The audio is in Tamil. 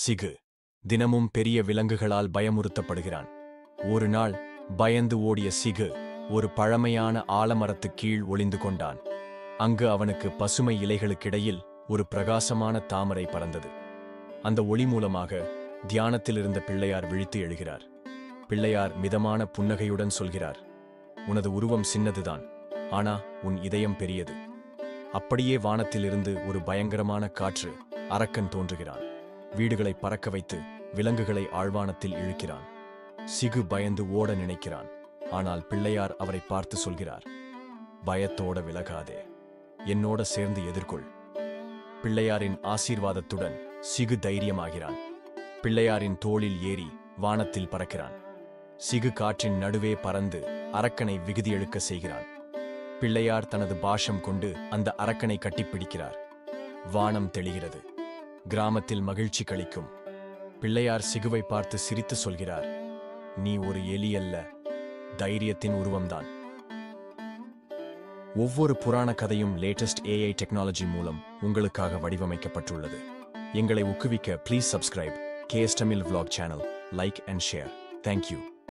சிகு தினமும் பெரிய விலங்குகளால் பயமுறுத்தப்படுகிறான். ஒரு நாள் பயந்து ஓடிய சிகு ஒரு பழமையான ஆலமரத்துக் கீழ் ஒளிந்து கொண்டான். அங்கு அவனுக்கு பசுமை இலைகளுக்கிடையில் ஒரு பிரகாசமான தாமரை பறந்தது. அந்த ஒளி மூலமாக தியானத்தில் இருந்த பிள்ளையார் விழித்து எழுகிறார். பிள்ளையார் மிதமான புன்னகையுடன் சொல்கிறார், உனது உருவம் சின்னதுதான், ஆனா உன் இதயம் பெரியது. அப்படியே வானத்திலிருந்து ஒரு பயங்கரமான காற்று அரக்கன் தோன்றுகிறான். வீடுகளை பறக்க வைத்து விலங்குகளை ஆழ்வானத்தில் இழுக்கிறான். சிகு பயந்து ஓட நினைக்கிறான். ஆனால் பிள்ளையார் அவரை பார்த்து சொல்கிறார், பயத்தோட விலகாதே, என்னோட சேர்ந்து எதிர்கொள். பிள்ளையாரின் ஆசீர்வாதத்துடன் சிகு தைரியமாகிறான். பிள்ளையாரின் தோளில் ஏறி வானத்தில் பறக்கிறான். சிகு காற்றின் நடுவே பறந்து அரக்கனை விகுதியெழுக்க செய்கிறான். பிள்ளையார் தனது பாஷம் கொண்டு அந்த அரக்கனை கட்டிப்பிடிக்கிறார். வானம் தெளிகிறது. கிராமத்தில் மகிழ்ச்சி களிக்கும். பிள்ளையார் சிகுவை பார்த்து சிரித்து சொல்கிறார், நீ ஒரு எலி அல்ல, தைரியத்தின் உருவம்தான். ஒவ்வொரு புராண கதையும் லேட்டஸ்ட் AI டெக்னாலஜி மூலம் உங்களுக்காக வடிவமைக்கப்பட்டுள்ளது. எங்களை ஊக்குவிக்க please subscribe KS Tamil Vlog channel, like and share. Thank you.